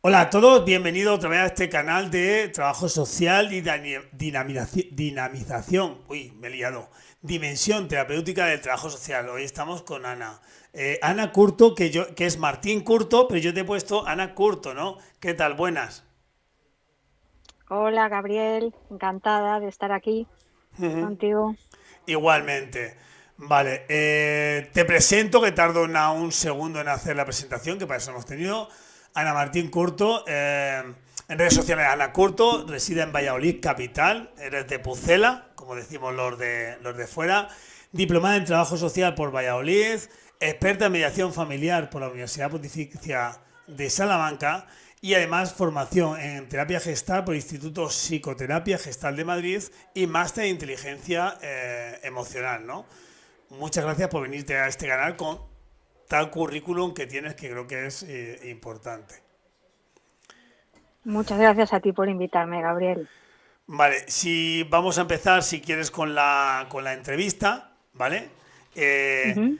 Hola a todos, bienvenidos otra vez a este canal de trabajo social y dinamización. Uy, me he liado. Dimensión terapéutica del trabajo social. Hoy estamos con Ana. Ana Curto, que es Martín Curto, pero yo te he puesto Ana Curto, ¿no? ¿Qué tal? Buenas. Hola Gabriel, encantada de estar aquí contigo. Igualmente. Vale, te presento, que tardo un segundo en hacer la presentación, que para eso hemos tenido. Ana Martín Curto, en redes sociales Ana Curto, reside en Valladolid, capital, eres de Pucela, como decimos los de fuera, diplomada en trabajo social por Valladolid, experta en mediación familiar por la Universidad Pontificia de Salamanca y además formación en terapia gestal por el Instituto Psicoterapia Gestal de Madrid y máster en inteligencia emocional, ¿no? Muchas gracias por venirte a este canal con tal currículum que tienes, que creo que es importante. Muchas gracias a ti por invitarme, Gabriel. Vale, si vamos a empezar, si quieres, con la entrevista, ¿vale? Eh, Ujú.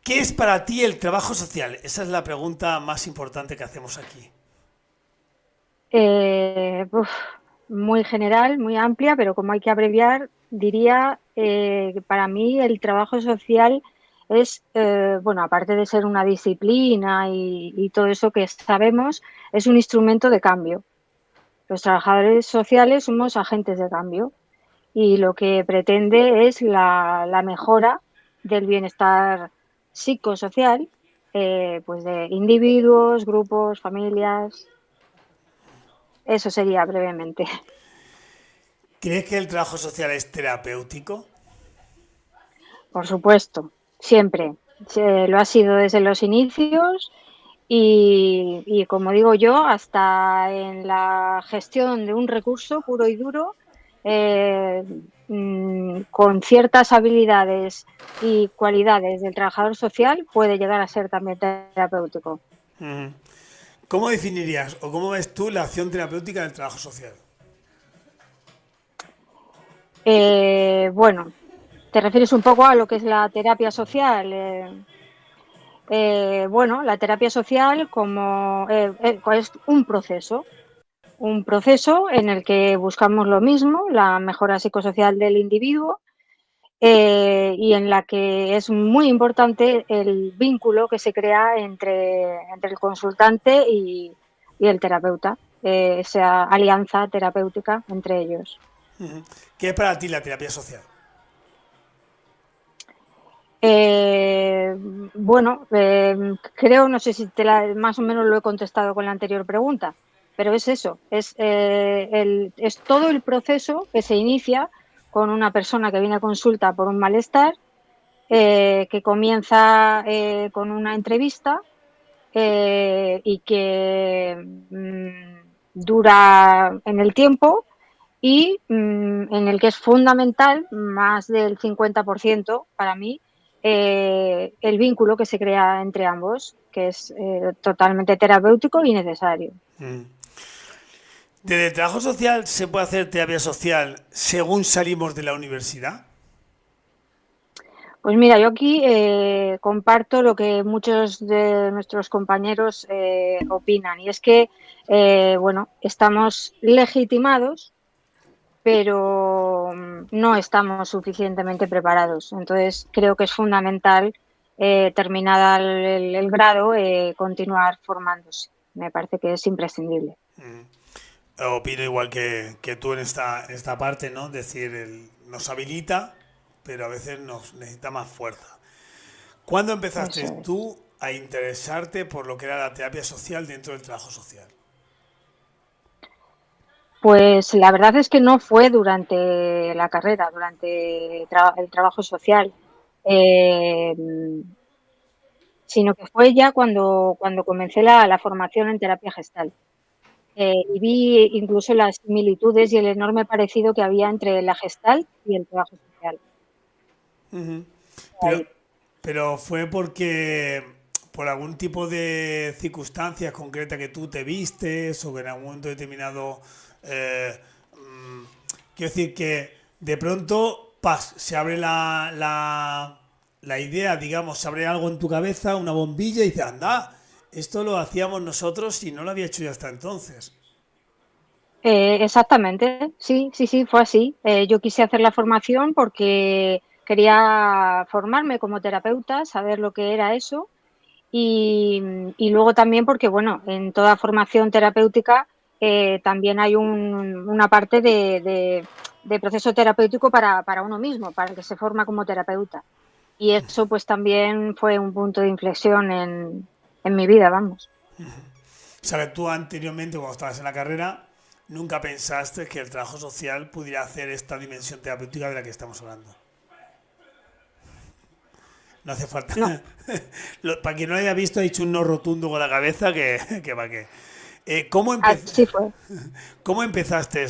¿Qué es para ti el trabajo social? Esa es la pregunta más importante que hacemos aquí. Uf, muy general, muy amplia, pero como hay que abreviar, diría que para mí el trabajo social es, bueno, aparte de ser una disciplina y todo eso que sabemos, es un instrumento de cambio. Los trabajadores sociales somos agentes de cambio y lo que pretende es la mejora del bienestar psicosocial, pues de individuos, grupos, familias. Eso sería brevemente. ¿Crees que el trabajo social es terapéutico? Por supuesto, siempre. Lo ha sido desde los inicios y, como digo yo, hasta en la gestión de un recurso puro y duro, eh, con ciertas habilidades y cualidades del trabajador social, puede llegar a ser también terapéutico. Ujú. ¿Cómo definirías o cómo ves tú la acción terapéutica del trabajo social? Bueno, te refieres un poco a lo que es la terapia social. Bueno, la terapia social como es un proceso en el que buscamos lo mismo, la mejora psicosocial del individuo, y en la que es muy importante el vínculo que se crea entre el consultante y el terapeuta, esa alianza terapéutica entre ellos. ¿Qué es para ti la terapia social? Eh, bueno, creo, no sé si más o menos lo he contestado con la anterior pregunta, pero es eso, es todo el proceso que se inicia con una persona que viene a consulta por un malestar, que comienza con una entrevista y que dura en el tiempo y en el que es fundamental, más del 50% para mí, el vínculo que se crea entre ambos, que es totalmente terapéutico y necesario. ¿Desde el trabajo social se puede hacer terapia social según salimos de la universidad? Pues mira, yo aquí comparto lo que muchos de nuestros compañeros opinan, y es que, bueno, estamos legitimados pero no estamos suficientemente preparados. Entonces, creo que es fundamental, terminada el grado, continuar formándose. Me parece que es imprescindible. Opino igual que tú en esta parte, ¿no? Es decir, nos habilita, pero a veces nos necesita más fuerza. ¿Cuándo empezaste Eso es. tú a interesarte por lo que era la terapia social dentro del trabajo social? Pues la verdad es que no fue durante la carrera, durante el trabajo social, eh, sino que fue ya cuando comencé la formación en terapia gestal. Y vi incluso las similitudes y el enorme parecido que había entre la Gestalt y el trabajo social. Pero, Ahí. pero fue porque por algún tipo de circunstancias concretas que tú te vistes o que en algún momento determinado, eh, mm, quiero decir que de pronto, se abre la idea, digamos, se abre algo en tu cabeza, una bombilla y dices, anda, Esto lo hacíamos nosotros y no lo había hecho yo hasta entonces. Exactamente, sí, sí, sí, fue así. Yo quise hacer la formación porque quería formarme como terapeuta, saber lo que era eso y, y luego también porque, bueno, en toda formación terapéutica también hay una parte de proceso terapéutico para uno mismo, para el que se forma como terapeuta. Y eso pues también fue un punto de inflexión en mi vida, vamos. O sea, que tú anteriormente, cuando estabas en la carrera, nunca pensaste que el trabajo social pudiera hacer esta dimensión terapéutica de la que estamos hablando. No hace falta. No, Para quien no lo haya visto, ha dicho un no rotundo con la cabeza que va que. ¿Cómo, así fue. cómo empezaste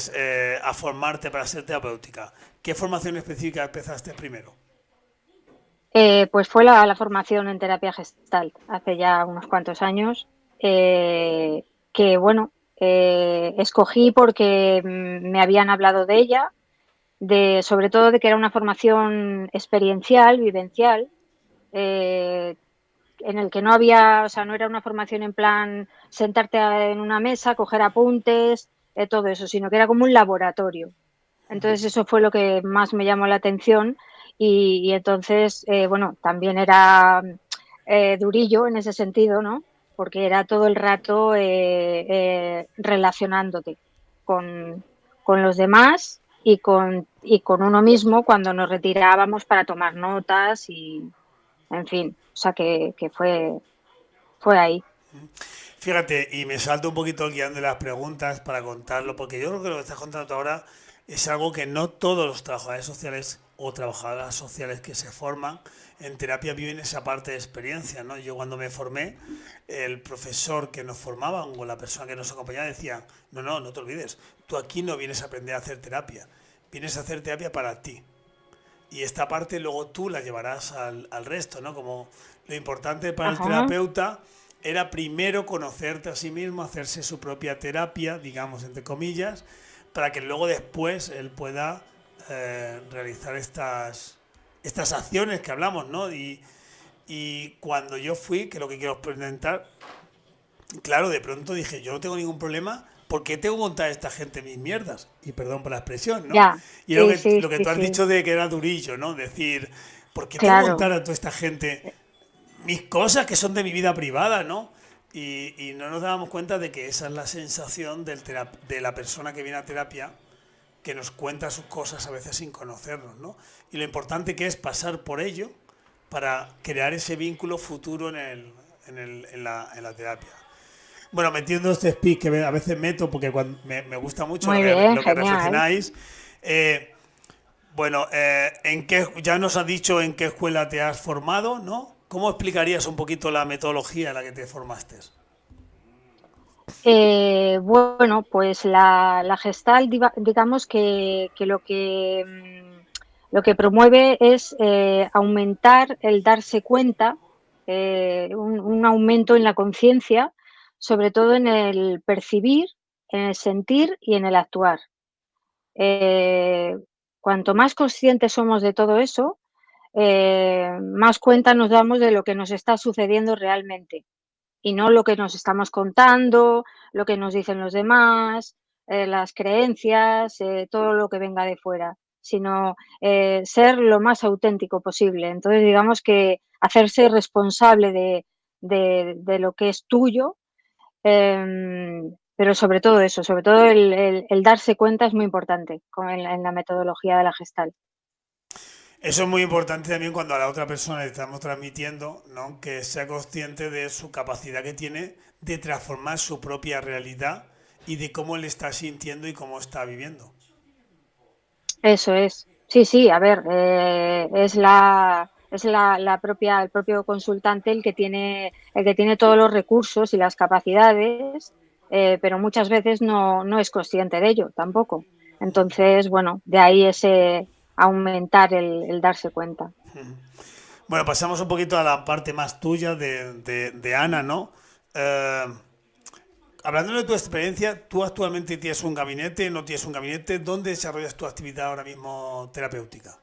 a formarte para ser terapéutica? ¿Qué formación específica empezaste primero? Pues fue la formación en terapia Gestalt hace ya unos cuantos años, que bueno, escogí porque me habían hablado de ella, sobre todo de que era una formación experiencial, vivencial, eh, en el que no había, o sea, no era una formación en plan sentarte en una mesa, coger apuntes, todo eso, sino que era como un laboratorio. Entonces eso fue lo que más me llamó la atención y entonces, bueno, también era durillo en ese sentido, ¿no? Porque era todo el rato relacionándote con, con los demás y con uno mismo cuando nos retirábamos para tomar notas y, en fin, o sea que fue ahí. Fíjate, y me salto un poquito el guión de las preguntas para contarlo, porque yo creo que lo que estás contando ahora es algo que no todos los trabajadores sociales o trabajadoras sociales que se forman en terapia viven esa parte de experiencia, ¿no? Yo cuando me formé, el profesor que nos formaba o la persona que nos acompañaba decía, no, no, no te olvides, tú aquí no vienes a aprender a hacer terapia, vienes a hacer terapia para ti. Y esta parte luego tú la llevarás al resto, ¿no? Como lo importante para el Ajá, terapeuta era primero conocerte a sí mismo, hacerse su propia terapia, digamos, entre comillas, para que luego después él pueda realizar estas acciones que hablamos, ¿no? Y cuando yo fui, que es lo que quiero presentar, claro, de pronto dije, yo no tengo ningún problema, ¿por qué tengo que contar a esta gente mis mierdas? Y perdón por la expresión, ¿no? ya, Y sí, sí, lo que sí, tú has sí, dicho de que era durillo, ¿no? Decir, ¿por qué tengo que claro. contar a toda esta gente mis cosas que son de mi vida privada, ¿no? Y no nos dábamos cuenta de que esa es la sensación de la persona que viene a terapia, que nos cuenta sus cosas a veces sin conocernos, ¿no? Y lo importante que es pasar por ello para crear ese vínculo futuro en la terapia. Bueno, metiendo este speak que a veces meto porque me gusta mucho Muy bien, lo que genial. reflexionáis. Eh, bueno, ya nos has dicho en qué escuela te has formado, ¿no? ¿Cómo explicarías un poquito la metodología en la que te formaste? Bueno, pues la Gestalt, digamos que lo que promueve es aumentar el darse cuenta, un aumento en la conciencia, sobre todo en el percibir, en el sentir y en el actuar. Eh, Cuanto más conscientes somos de todo eso, más cuenta nos damos de lo que nos está sucediendo realmente y no lo que nos estamos contando, lo que nos dicen los demás, las creencias, todo lo que venga de fuera, sino ser lo más auténtico posible. Entonces, digamos que hacerse responsable de lo que es tuyo, pero sobre todo eso, sobre todo el darse cuenta es muy importante en la metodología de la Gestalt. Eso es muy importante también cuando a la otra persona le estamos transmitiendo, ¿no? Que sea consciente de su capacidad que tiene de transformar su propia realidad y de cómo le está sintiendo y cómo está viviendo. Eso es. Sí, sí, a ver, es la propia, el propio consultante el que tiene todos los recursos y las capacidades, pero muchas veces no es consciente de ello tampoco. Entonces, bueno, de ahí ese aumentar el darse cuenta. Bueno, pasamos un poquito a la parte más tuya de Ana, ¿no? Eh, Hablando de tu experiencia, ¿tú actualmente tienes un gabinete, no tienes un gabinete? ¿Dónde desarrollas tu actividad ahora mismo terapéutica?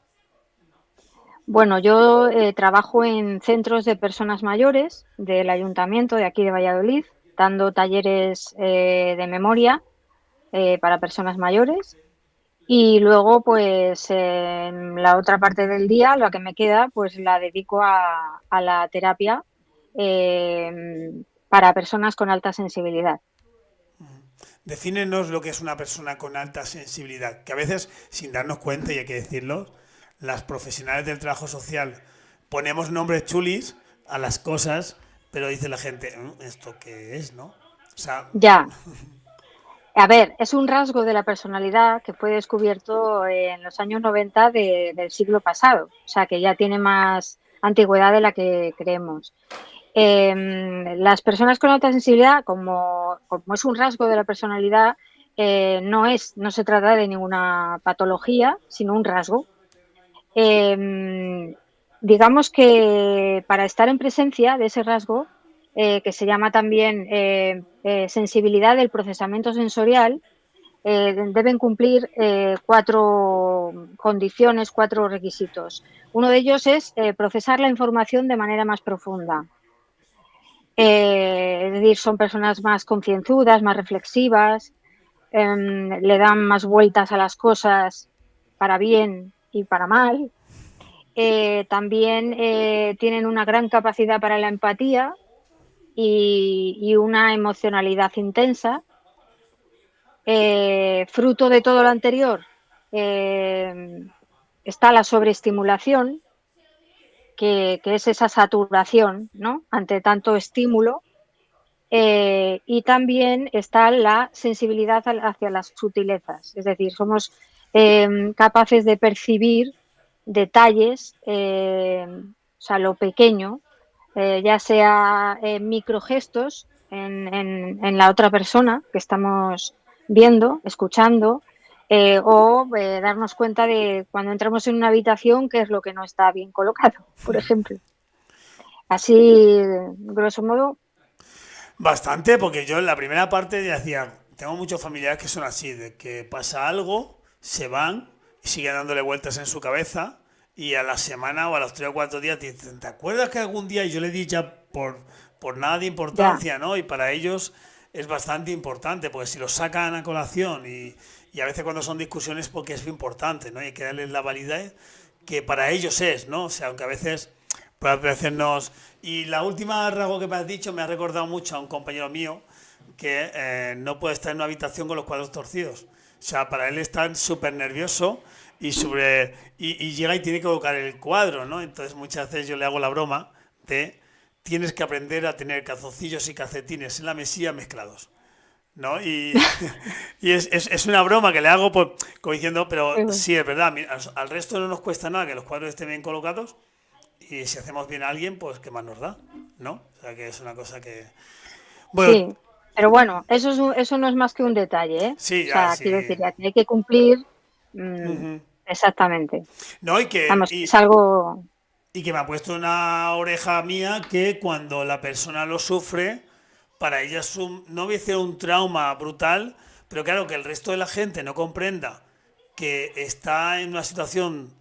Bueno, yo trabajo en centros de personas mayores del ayuntamiento de aquí de Valladolid, dando talleres de memoria para personas mayores. Y luego, pues, en la otra parte del día, la que me queda, pues la dedico a la terapia eh, para personas con alta sensibilidad. Defínenos lo que es una persona con alta sensibilidad, que a veces, sin darnos cuenta, y hay que decirlo, las profesionales del trabajo social ponemos nombres chulis a las cosas, pero dice la gente, ¿esto qué es, no? O sea, Ya, a ver, es un rasgo de la personalidad que fue descubierto en los años 90 del siglo pasado, o sea que ya tiene más antigüedad de la que creemos. Las personas con alta sensibilidad, como es un rasgo de la personalidad, no se trata de ninguna patología, sino un rasgo. Eh, digamos que para estar en presencia de ese rasgo, que se llama también sensibilidad del procesamiento sensorial, deben cumplir cuatro condiciones, cuatro requisitos. Uno de ellos es procesar la información de manera más profunda. Es decir, son personas más concienzudas, más reflexivas, le dan más vueltas a las cosas para bien y para mal. También tienen una gran capacidad para la empatía y una emocionalidad intensa. Fruto de todo lo anterior eh, está la sobreestimulación, que es esa saturación, ¿no?, ante tanto estímulo. Y también está la sensibilidad hacia las sutilezas, es decir, somos capaces de percibir detalles, o sea, lo pequeño, ya sea microgestos en la otra persona que estamos viendo, escuchando, darnos cuenta de cuando entramos en una habitación qué es lo que no está bien colocado, por ejemplo. Así, grosso modo. bastante, porque yo en la primera parte ya decía, tengo muchos familiares que son así, de que pasa algo, se van y siguen dándole vueltas en su cabeza y a la semana o a los 3 o 4 días te dicen, ¿te acuerdas que algún día yo le di ya por nada de Ya. importancia, ¿no? Y para ellos es bastante importante, porque si lo sacan a colación y a veces cuando son discusiones porque es importante, ¿no? Y hay que darles la validez que para ellos es, ¿no? O sea, aunque a veces puede parecernos... Y la última rasgo que me has dicho me ha recordado mucho a un compañero mío que no puede estar en una habitación con los cuadros torcidos. O sea, para él está súper nervioso y llega y tiene que colocar el cuadro, ¿no? Entonces muchas veces yo le hago la broma de tienes que aprender a tener calzoncillos y calcetines en la mesilla mezclados. ¿No? Y es una broma que le hago como diciendo, pero sí, es verdad, al resto no nos cuesta nada que los cuadros estén bien colocados y si hacemos bien a alguien, pues qué más nos da, ¿no? O sea que es una cosa que... Bueno, Sí, pero bueno, eso no es más que un detalle, ¿eh? sí, O ya, sea, sí. quiero decir, ya que hay que cumplir mm, Ujú. exactamente. No, Vamos, es algo. y que me ha puesto una oreja mía que cuando la persona lo sufre, para ella es un, no voy a decir un trauma brutal, pero claro, que el resto de la gente no comprenda que está en una situación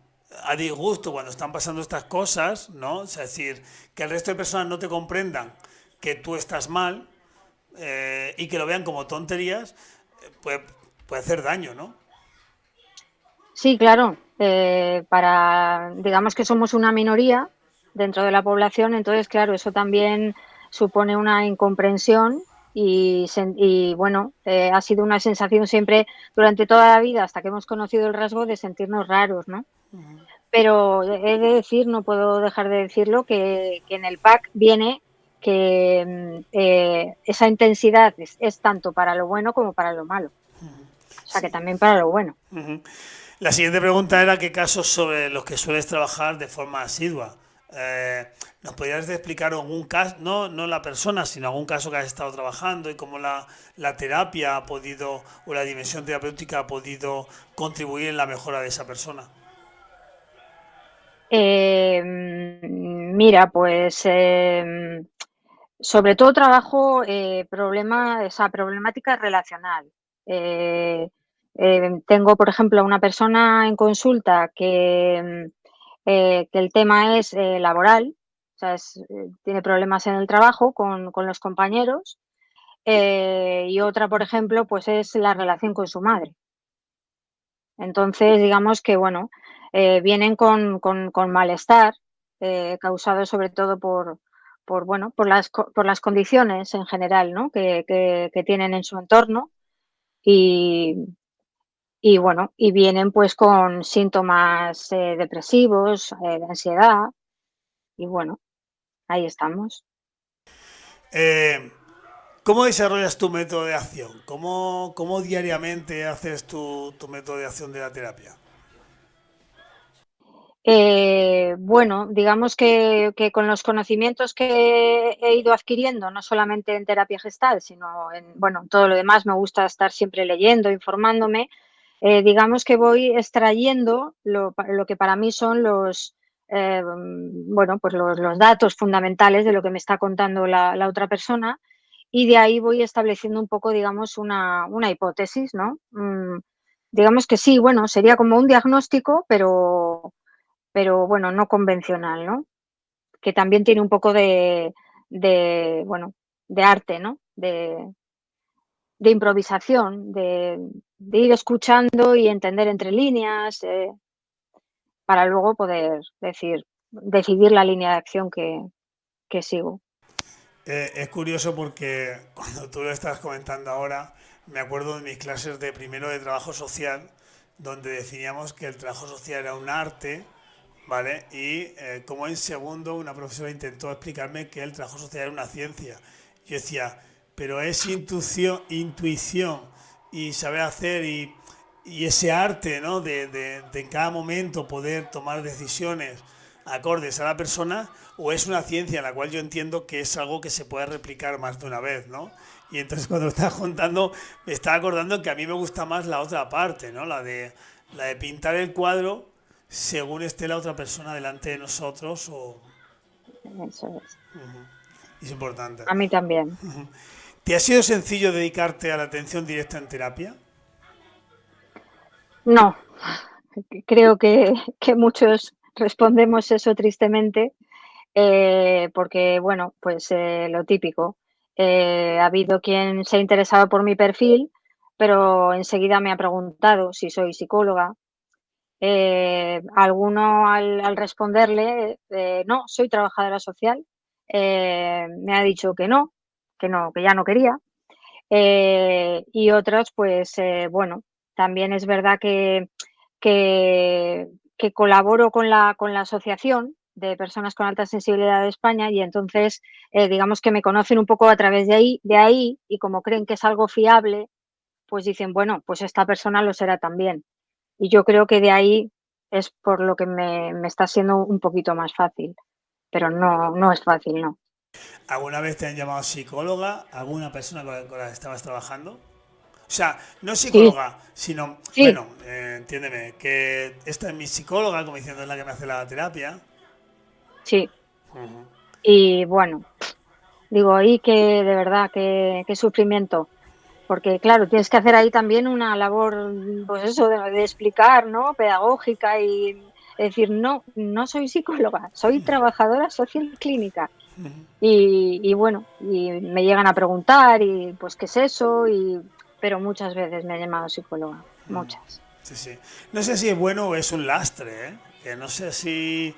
a disgusto cuando están pasando estas cosas, ¿no? O sea, es decir, que el resto de personas no te comprendan que tú estás mal y que lo vean como tonterías, puede, puede hacer daño, ¿no? Sí, claro. Digamos que somos una minoría dentro de la población, entonces, claro, eso también supone una incomprensión y bueno, ha sido una sensación siempre durante toda la vida, hasta que hemos conocido el rasgo de sentirnos raros, ¿no? Pero he de decir, no puedo dejar de decirlo, que en el pack viene que esa intensidad es tanto para lo bueno como para lo malo. O sea, que Sí. también para lo bueno. Ujú. La siguiente pregunta era qué casos sobre los que sueles trabajar de forma asidua. ¿Nos podrías explicar algún caso, no la persona, sino algún caso que has estado trabajando y cómo la terapia ha podido, o la dimensión terapéutica ha podido contribuir en la mejora de esa persona? Mira, pues sobre todo trabajo esa problemática relacional. Tengo, por ejemplo, una persona en consulta que que el tema es laboral, o sea, tiene problemas en el trabajo con los compañeros, y otra, por ejemplo, pues es la relación con su madre. Entonces, digamos que, bueno, vienen con malestar, causado sobre todo bueno, por las condiciones en general, ¿no? Que tienen en su entorno y, y bueno, y vienen pues con síntomas depresivos, de ansiedad y bueno, ahí estamos. Eh, ¿Cómo desarrollas tu método de acción? ¿Cómo diariamente haces tu método de acción de la terapia? Bueno, digamos que con los conocimientos que he ido adquiriendo, no solamente en terapia gestal, sino en, bueno, todo lo demás, me gusta estar siempre leyendo, informándome. Digamos que voy extrayendo lo que para mí son bueno, pues los datos fundamentales de lo que me está contando la otra persona, y de ahí voy estableciendo un poco, digamos, una hipótesis, ¿no? Digamos que sí, bueno, sería como un diagnóstico, pero bueno, no convencional, ¿no? Que también tiene un poco bueno, de arte, ¿no? De improvisación, de ir escuchando y entender entre líneas, para luego poder decidir la línea de acción que sigo. Es curioso porque cuando tú lo estás comentando ahora, me acuerdo de mis clases de primero de trabajo social, donde definíamos que el trabajo social era un arte, ¿vale? Y como en segundo una profesora intentó explicarme que el trabajo social era una ciencia. Yo decía, pero es intuición y saber hacer y ese arte, ¿no? De en cada momento poder tomar decisiones acordes a la persona, o es una ciencia en la cual yo entiendo que es algo que se puede replicar más de una vez, ¿no? Y entonces cuando lo estaba contando, me estaba acordando que a mí me gusta más la otra parte, ¿no? La de pintar el cuadro según esté la otra persona delante de nosotros, Eso es. es importante. A mí también. ¿Te ha sido sencillo dedicarte a la atención directa en terapia? No, creo que muchos respondemos eso tristemente, porque, bueno, pues lo típico. Ha habido quien se ha interesado por mi perfil, pero enseguida me ha preguntado si soy psicóloga. Alguno al responderle, no, soy trabajadora social, me ha dicho que no, que ya no quería. Y otros, pues bueno, también es verdad que, que colaboro con la Asociación de Personas con Alta Sensibilidad de España y entonces digamos que me conocen un poco a través de ahí y como creen que es algo fiable, pues dicen, bueno, pues esta persona lo será también. Y yo creo que de ahí es por lo que me está siendo un poquito más fácil, pero no, no es fácil, no. ¿Alguna vez te han llamado psicóloga? ¿Alguna persona con la que estabas trabajando? O sea, no Sí, psicóloga, sino, sí, bueno, entiéndeme, que esta es mi psicóloga, como diciendo es la que me hace la terapia. sí. Ujú. Y bueno, digo, ahí que de verdad, qué sufrimiento. Porque claro, tienes que hacer ahí también una labor, pues eso, de explicar, ¿no? Pedagógica y decir, no, no soy psicóloga, soy trabajadora social clínica. Y bueno, y me llegan a preguntar y pues qué es eso, pero muchas veces me han llamado psicóloga, muchas. Sí, sí. No sé si es bueno o es un lastre, ¿eh? Que no sé si...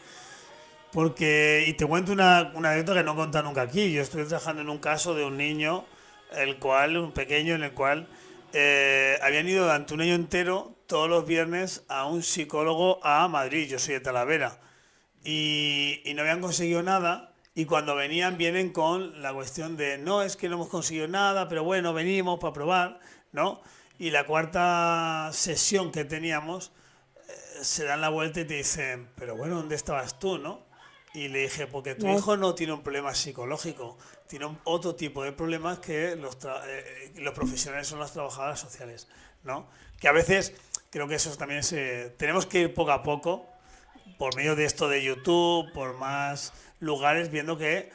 Porque, y te cuento una anécdota que no he contado nunca aquí. Yo estoy trabajando en un caso de un niño, un pequeño, en el cual habían ido durante un año entero, todos los viernes, a un psicólogo a Madrid. Yo soy de Talavera. Y no habían conseguido nada. Y cuando venían, vienen con la cuestión de, no, es que no hemos conseguido nada, pero bueno, venimos para probar, ¿no? Y la cuarta sesión que teníamos, se dan la vuelta y te dicen, pero bueno, ¿dónde estabas tú, no? Y le dije, porque tu ¿Ves? hijo no tiene un problema psicológico, tiene otro tipo de problemas que los profesionales son las trabajadoras sociales, ¿no? Que a veces creo que eso también tenemos que ir poco a poco, por medio de esto de YouTube, por más lugares, viendo que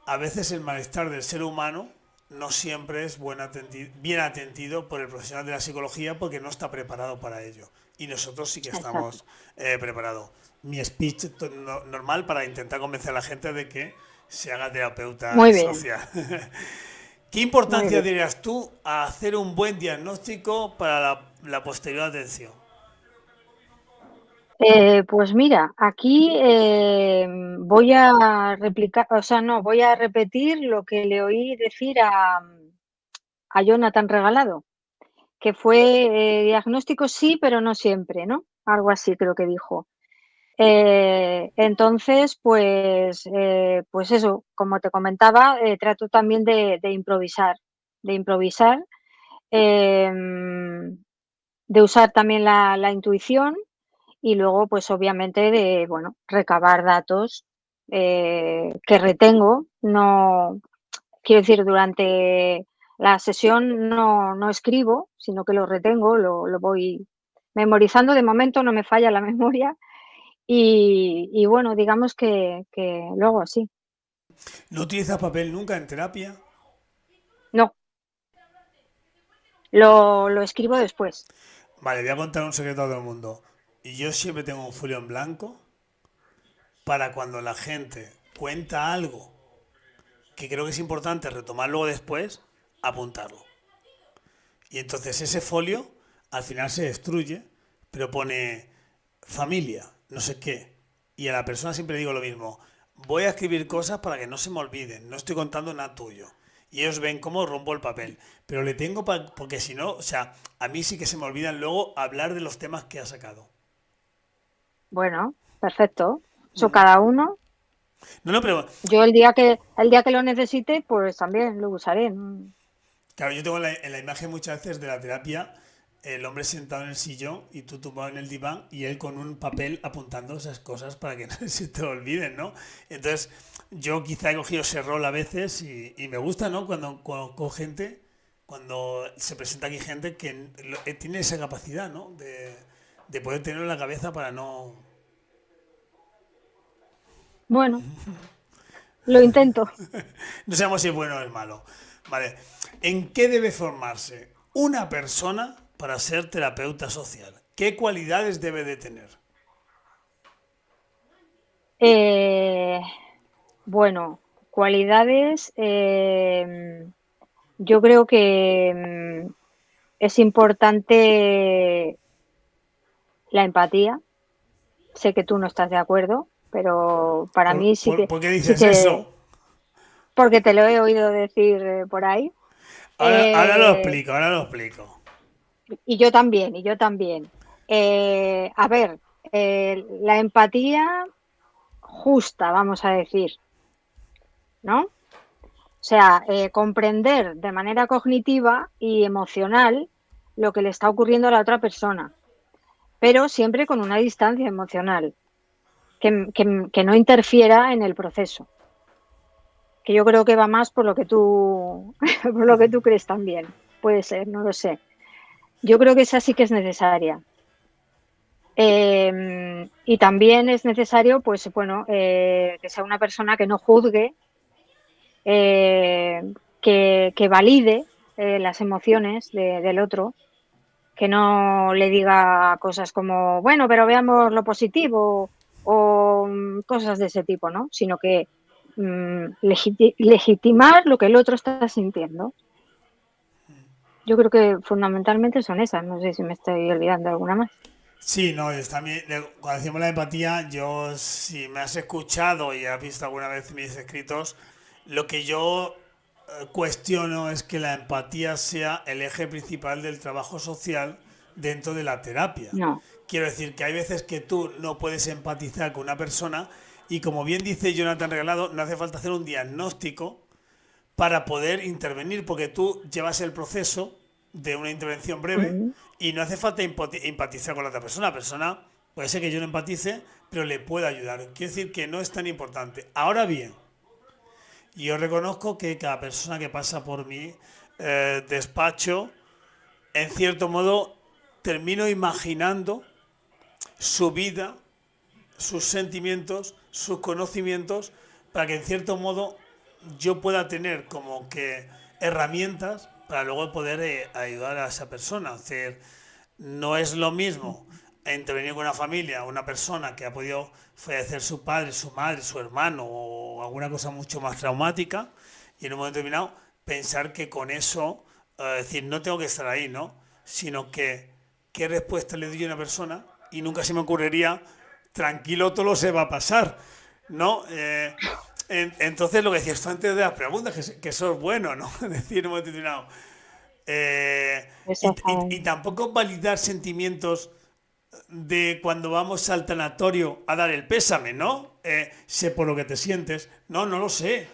a veces el malestar del ser humano no siempre es bien atendido por el profesional de la psicología porque no está preparado para ello. Y nosotros sí que Exacto. estamos preparados. Mi speech normal para intentar convencer a la gente de que se haga terapeuta Muy bien, social. ¿Qué muy importancia bien. dirías tú a hacer un buen diagnóstico para la posterior atención? Pues mira, aquí voy a replicar, o sea, no, voy a repetir lo que le oí decir a Jonathan Regalado, que fue diagnóstico sí, pero no siempre, ¿no? Algo así creo que dijo. Entonces, pues eso, como te comentaba, trato también de improvisar, em, de usar también la intuición y luego, pues obviamente de, bueno, recabar datos que retengo. No, quiero decir, durante la sesión no escribo, sino que lo retengo, lo voy memorizando. De momento no me falla la memoria y bueno, digamos que lo hago así. ¿No utilizas papel nunca en terapia? No, lo escribo después. Vale, voy a contar un secreto a todo el mundo. Y yo siempre tengo un folio en blanco para cuando la gente cuenta algo que creo que es importante retomar luego después, apuntarlo. Y entonces ese folio al final se destruye, pero pone familia, no sé qué. Y a la persona siempre digo lo mismo, voy a escribir cosas para que no se me olviden, no estoy contando nada tuyo. Y ellos ven cómo rompo el papel. Pero le tengo porque si no, o sea, a mí sí que se me olvidan luego hablar de los temas que ha sacado. Bueno, perfecto. Eso cada uno. No, no, pero Yo el día que lo necesite, pues también lo usaré. claro, yo tengo en la imagen muchas veces de la terapia el hombre sentado en el sillón y tú tumbado en el diván y él con un papel apuntando esas cosas para que no se te olviden, ¿no? Entonces, yo quizá he cogido ese rol a veces y me gusta, ¿no? Cuando con gente, cuando se presenta aquí gente que tiene esa capacidad, ¿no? De poder tenerlo en la cabeza para no... Bueno, lo intento. No sabemos si es bueno o es malo. Vale. ¿En qué debe formarse una persona para ser terapeuta social? ¿Qué cualidades debe de tener? Eh, bueno, cualidades. Yo creo que es importante la empatía. Sé que tú no estás de acuerdo, pero para mí ¿Por qué sí dices que, eso? porque te lo he oído decir por ahí. Ahora lo Eh, explico, ahora lo explico. y yo también, y yo también. A ver, la empatía justa, vamos a decir, ¿no? O sea, comprender de manera cognitiva y emocional lo que le está ocurriendo a la otra persona, pero siempre con una distancia emocional, que no interfiera en el proceso, que yo creo que va más por lo que tú, por lo que tú crees también. Puede ser, no lo sé. Yo creo que esa sí que es necesaria. Y también es necesario, pues bueno, que sea una persona que no juzgue, eh, que valide las emociones del otro, que no le diga cosas como, bueno, pero veamos lo positivo o cosas de ese tipo, ¿no? Sino que legitimar lo que el otro está sintiendo. Yo creo que fundamentalmente son esas, no sé si me estoy olvidando alguna más. Sí, no, es también, cuando decimos la empatía, yo, si me has escuchado y has visto alguna vez mis escritos, lo que yo cuestiono es que la empatía sea el eje principal del trabajo social dentro de la terapia. No. Quiero decir que hay veces que tú no puedes empatizar con una persona y como bien dice Jonathan Regalado, no hace falta hacer un diagnóstico para poder intervenir, porque tú llevas el proceso de una intervención breve Mm. y no hace falta empatizar con la otra persona. La persona puede ser que yo no empatice, pero le pueda ayudar. Quiero decir que no es tan importante. Ahora bien, yo reconozco que cada persona que pasa por mi despacho, en cierto modo, termino imaginando su vida, sus sentimientos, sus conocimientos, para que en cierto modo yo pueda tener como que herramientas para luego poder ayudar a esa persona. Es decir, no es lo mismo intervenir con una familia, una persona que ha podido fallecer su padre, su madre, su hermano o alguna cosa mucho más traumática y en un momento determinado pensar que con eso, decir, no tengo que estar ahí, ¿no? Sino que qué respuesta le doy a una persona y nunca se me ocurriría, tranquilo, todo se va a pasar, ¿no? Entonces lo que decías tú antes de las preguntas, que eso es bueno, ¿no? Decir en un momento determinado. Y Exactamente. tampoco validar sentimientos de cuando vamos al tanatorio a dar el pésame, ¿no? Sé por lo que te sientes. No, no lo sé.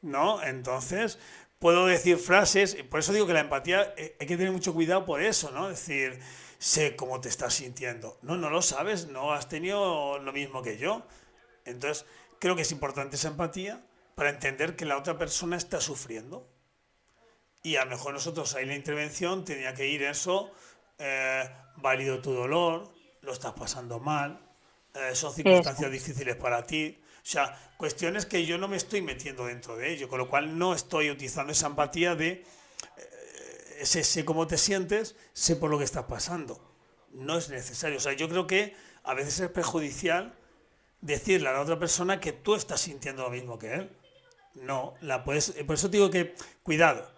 ¿No? Entonces, puedo decir frases, y por eso digo que la empatía hay que tener mucho cuidado por eso, ¿no? Decir, sé cómo te estás sintiendo. No, no lo sabes, no has tenido lo mismo que yo. Entonces, creo que es importante esa empatía para entender que la otra persona está sufriendo. Y a lo mejor nosotros ahí la intervención tenía que ir eso, válido tu dolor, lo estás pasando mal, son Eso circunstancias difíciles para ti. O sea, cuestiones que yo no me estoy metiendo dentro de ello, con lo cual no estoy utilizando esa empatía de sé cómo te sientes, sé por lo que estás pasando. No es necesario. O sea, yo creo que a veces es perjudicial decirle a la otra persona que tú estás sintiendo lo mismo que él. No, la puedes. Por eso digo que, cuidado,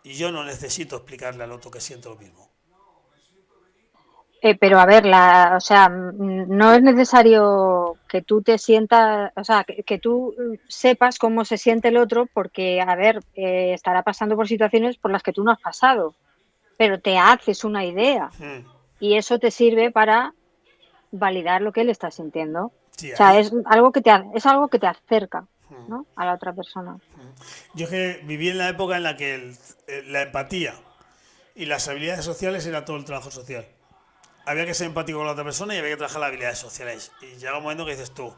y yo no necesito explicarle al otro que siento lo mismo. Pero a ver, o sea, no es necesario que tú te sientas, o sea, que tú sepas cómo se siente el otro, porque, a ver, estará pasando por situaciones por las que tú no has pasado, pero te haces una idea Hmm. y eso te sirve para validar lo que él está sintiendo. O Sí, sea, ahí. es algo que te acerca, ¿no? A la otra persona. Yo que viví en la época en la que la empatía y las habilidades sociales era todo el trabajo social. Había que ser empático con la otra persona y había que trabajar las habilidades sociales. Y llega un momento que dices tú,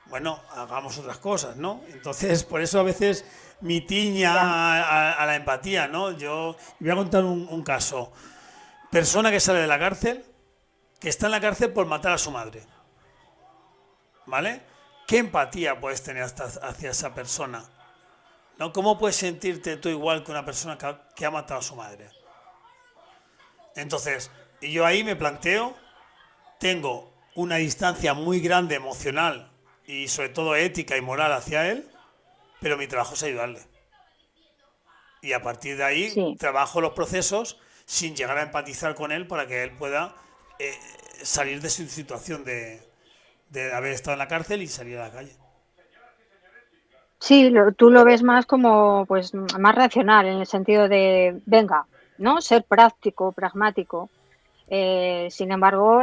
bueno, hagamos otras cosas, ¿no? Entonces, por eso a veces mi tiña Ya, a la empatía, ¿no? Yo voy a contar un caso. Persona que sale de la cárcel, que está en la cárcel por matar a su madre, ¿vale? ¿Qué empatía puedes tener hacia esa persona? ¿No? ¿Cómo puedes sentirte tú igual que una persona que ha matado a su madre? Entonces, y yo ahí me planteo, tengo una distancia muy grande emocional y sobre todo ética y moral hacia él, pero mi trabajo es ayudarle. Y a partir de ahí sí. trabajo los procesos sin llegar a empatizar con él para que él pueda eh, salir de su situación de haber estado en la cárcel y salir a la calle. Sí, tú lo ves más como, pues, más racional, en el sentido de, venga, ¿no? Ser práctico, pragmático. Sin embargo,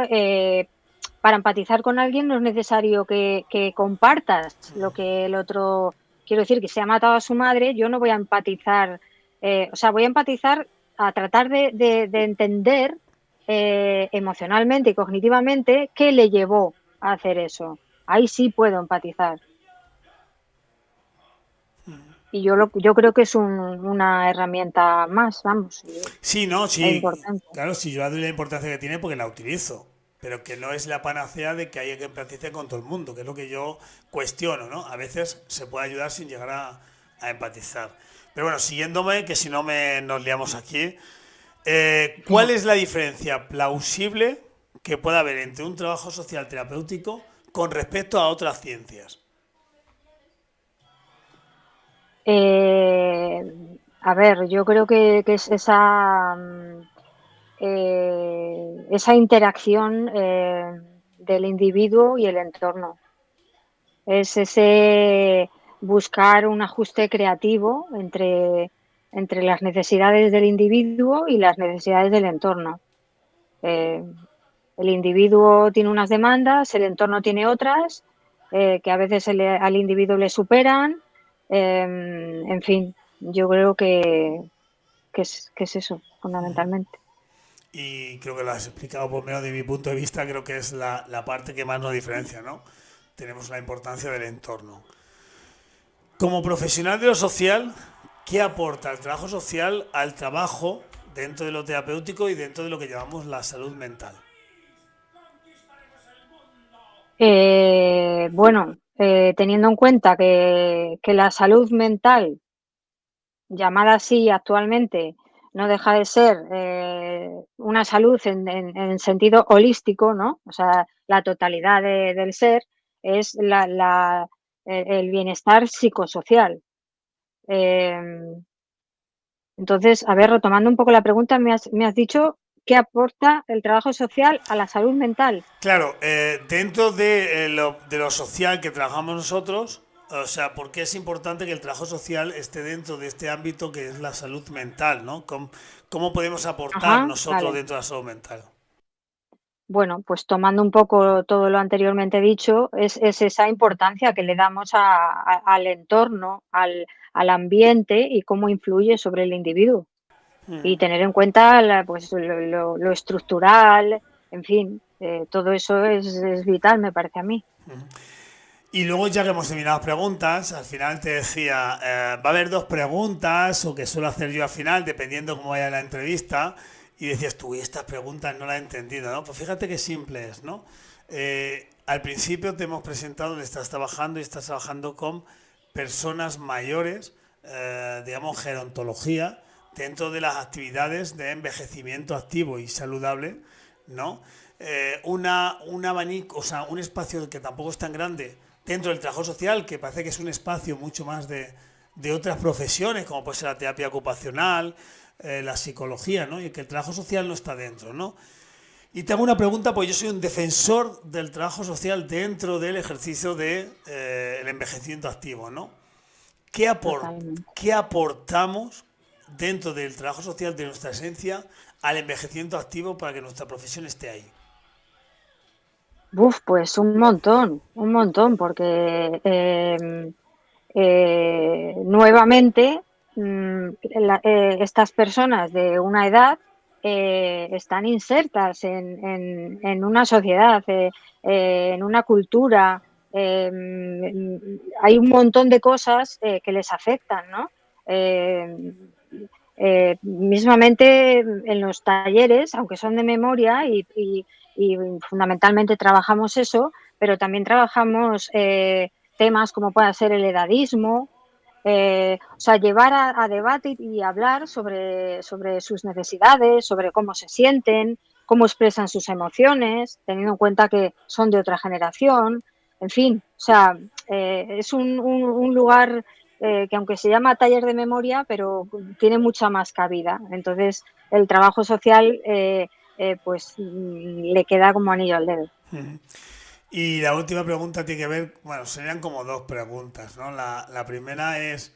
para empatizar con alguien no es necesario que compartas lo que el otro, quiero decir, que se ha matado a su madre, yo no voy a empatizar, o sea, voy a empatizar a tratar de entender emocionalmente y cognitivamente qué le llevó a hacer eso. Ahí sí puedo empatizar. Y yo creo que es una herramienta más, vamos, Sí, no, es sí, importante. claro, sí, yo le doy la importancia que tiene porque la utilizo, pero que no es la panacea de que haya que empatizar con todo el mundo, que es lo que yo cuestiono, ¿no? A veces se puede ayudar sin llegar a empatizar. Pero bueno, siguiéndome, que si no nos liamos aquí, ¿cuál es la diferencia plausible que puede haber entre un trabajo social terapéutico con respecto a otras ciencias? Eh, a ver, yo creo que es esa interacción del individuo y el entorno. Es ese buscar un ajuste creativo entre las necesidades del individuo y las necesidades del entorno. Eh, el individuo tiene unas demandas, el entorno tiene otras, que a veces al individuo le superan. En fin, yo creo que es eso, fundamentalmente. Y creo que lo has explicado, por lo menos de mi punto de vista, creo que es la parte que más nos diferencia, ¿no? Tenemos la importancia del entorno. Como profesional de lo social, ¿qué aporta el trabajo social al trabajo dentro de lo terapéutico y dentro de lo que llamamos la salud mental? Bueno, teniendo en cuenta que la salud mental llamada así actualmente, no deja de ser una salud en sentido holístico, ¿no? O sea, la totalidad del ser es el bienestar psicosocial. Eh, entonces, a ver, retomando un poco la pregunta, me has dicho qué aporta el trabajo social a la salud mental. Claro, dentro de lo social que trabajamos nosotros, o sea, ¿por qué es importante que el trabajo social esté dentro de este ámbito que es la salud mental, ¿no? ¿Cómo podemos aportar Ajá, nosotros vale. dentro de la salud mental? Bueno, pues tomando un poco todo lo anteriormente dicho, es esa importancia que le damos al entorno, al ambiente y cómo influye sobre el individuo. Y tener en cuenta pues, lo estructural, en fin, todo eso es vital, me parece a mí. Y luego ya que hemos terminado las preguntas, al final te decía, va a haber dos preguntas o que suelo hacer yo al final, dependiendo cómo vaya la entrevista, y decías tú, y estas preguntas no las he entendido, ¿no? Pues fíjate qué simple es, ¿no? Al principio te hemos presentado donde estás trabajando y estás trabajando con personas mayores, digamos, gerontología, dentro de las actividades de envejecimiento activo y saludable, ¿no? Un abanico, o sea, un espacio que tampoco es tan grande dentro del trabajo social, que parece que es un espacio mucho más de otras profesiones, como puede ser la terapia ocupacional, la psicología, ¿no? Y que el trabajo social no está dentro, ¿no? Y te hago una pregunta, pues yo soy un defensor del trabajo social dentro del ejercicio de el envejecimiento activo, ¿no? ¿Qué, Totalmente. ¿Qué aportamos dentro del trabajo social de nuestra esencia al envejecimiento activo para que nuestra profesión esté ahí? Uf, pues un montón, porque nuevamente estas personas de una edad están insertas en una sociedad, en una cultura. eh, Hay un montón de cosas que les afectan, ¿no? Eh, Mismamente en los talleres, aunque son de memoria y fundamentalmente trabajamos eso, pero también trabajamos temas como pueda ser el edadismo, o sea, llevar a debate y hablar sobre sus necesidades, sobre cómo se sienten, cómo expresan sus emociones, teniendo en cuenta que son de otra generación, en fin, o sea, es un lugar que aunque se llama taller de memoria, pero tiene mucha más cabida. Entonces, el trabajo social pues le queda como anillo al dedo. Y la última pregunta tiene que ver, bueno, serían como dos preguntas, ¿no? La primera es,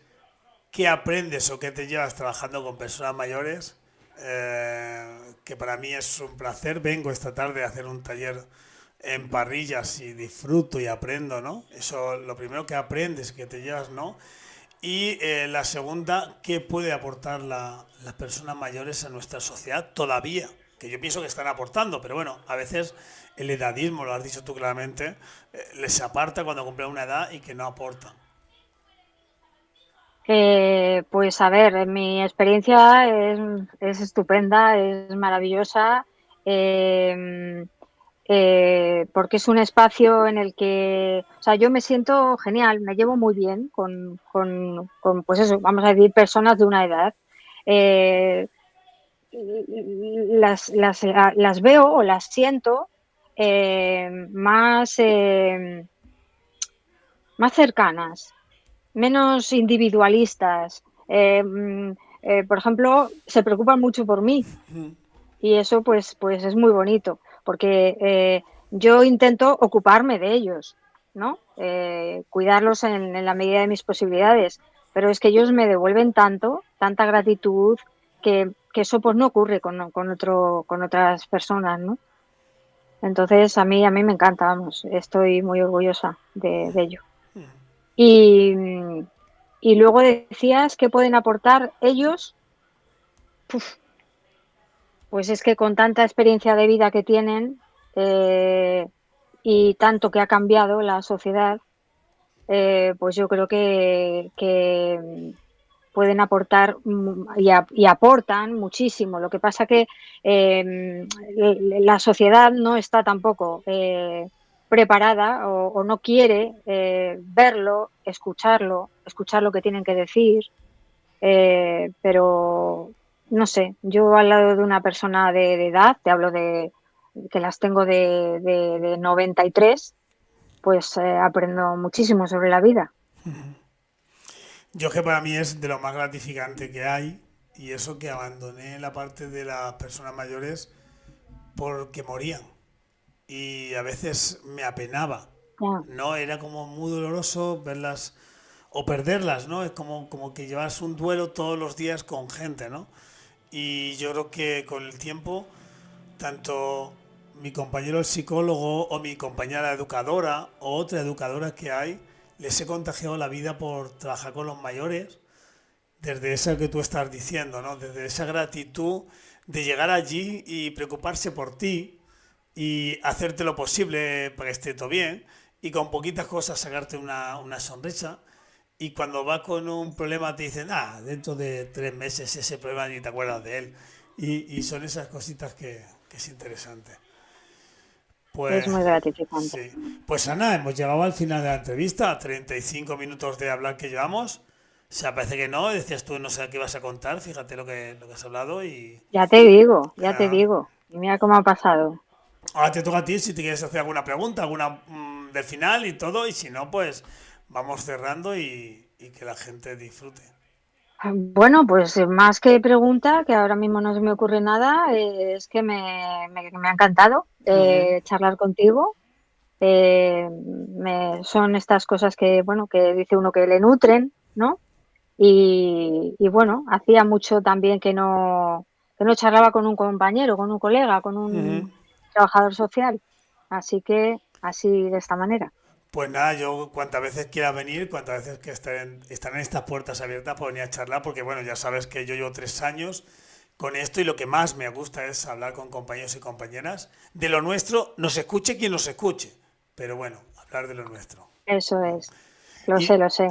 ¿qué aprendes o qué te llevas trabajando con personas mayores? Que para mí es un placer. Vengo esta tarde a hacer un taller en parrillas y disfruto y aprendo, ¿no? Eso, lo primero que aprendes, que te llevas, ¿no? Y la segunda, ¿qué puede aportar las personas mayores a nuestra sociedad todavía? Que yo pienso que están aportando, pero bueno, a veces el edadismo, lo has dicho tú claramente, les aparta cuando cumplen una edad y que no aportan. Pues a ver, mi experiencia es estupenda, es maravillosa, eh, porque es un espacio en el que, o sea, yo me siento genial, me llevo muy bien pues eso, vamos a decir, personas de una edad. Eh, las veo o las siento más cercanas, menos individualistas. Por ejemplo, se preocupan mucho por mí y eso pues es muy bonito porque yo intento ocuparme de ellos, ¿no? Cuidarlos en la medida de mis posibilidades, pero es que ellos me devuelven tanta gratitud que eso pues no ocurre con otras personas, ¿no? Entonces a mí me encanta, vamos, estoy muy orgullosa de ello. Y, y luego decías que pueden aportar ellos, pues es que con tanta experiencia de vida que tienen y tanto que ha cambiado la sociedad, pues yo creo que pueden aportar y aportan muchísimo. Lo que pasa que la sociedad no está tampoco preparada o no quiere verlo, escuchar lo que tienen que decir. pero no sé, yo al lado de una persona de edad, te hablo de que las tengo de 93, pues aprendo muchísimo sobre la vida. Yo que para mí es de lo más gratificante que hay y eso que abandoné la parte de las personas mayores porque morían y a veces me apenaba, Ya, ¿no? Era como muy doloroso verlas o perderlas, ¿no? Es como que llevas un duelo todos los días con gente, ¿no? Y yo creo que con el tiempo, tanto mi compañero el psicólogo o mi compañera educadora o otra educadora que hay, les he contagiado la vida por trabajar con los mayores desde eso que tú estás diciendo, ¿no? Desde esa gratitud de llegar allí y preocuparse por ti y hacerte lo posible para que esté todo bien y con poquitas cosas sacarte una sonrisa y cuando vas con un problema te dicen, ah, dentro de 3 meses ese problema ni te acuerdas de él. Y son esas cositas que es interesante. es Pues muy gratificante. sí. Pues Ana, hemos llegado al final de la entrevista, 35 minutos de hablar que llevamos. O sea, parece que no, decías tú no sé qué ibas a contar, fíjate lo que has hablado y Ya te ah, digo. Y mira cómo ha pasado. ahora te toca a ti si te quieres hacer alguna pregunta, alguna del final y todo, y si no, pues vamos cerrando y que la gente disfrute. Bueno, pues más que pregunta, que ahora mismo no se me ocurre nada, es que me ha encantado Ujú. charlar contigo. Son estas cosas que, bueno, que dice uno que le nutren, ¿no? Y bueno, hacía mucho también que no charlaba con un compañero, con un colega, con Ujú. un trabajador social. Así que, así de esta manera. Pues nada, yo cuantas veces quieras venir, cuantas veces que están en estas puertas abiertas por venir a charlar, porque bueno, ya sabes que yo llevo 3 años con esto y lo que más me gusta es hablar con compañeros y compañeras de lo nuestro, nos escuche quien nos escuche, pero bueno, hablar de lo nuestro. Eso es. Lo sé, Y, lo sé.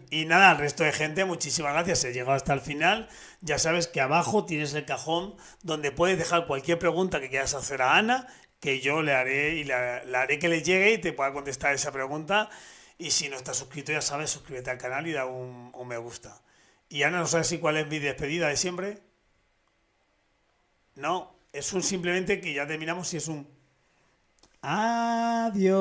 y nada, al resto de gente, muchísimas gracias. He llegado hasta el final. Ya sabes que abajo tienes el cajón donde puedes dejar cualquier pregunta que quieras hacer a Ana, que yo le haré y le haré que le llegue y te pueda contestar esa pregunta. Y si no estás suscrito, ya sabes, suscríbete al canal y da un me gusta. Y Ana, ¿no sabes si cuál es mi despedida de siempre? No, es un simplemente que ya terminamos y es un adiós.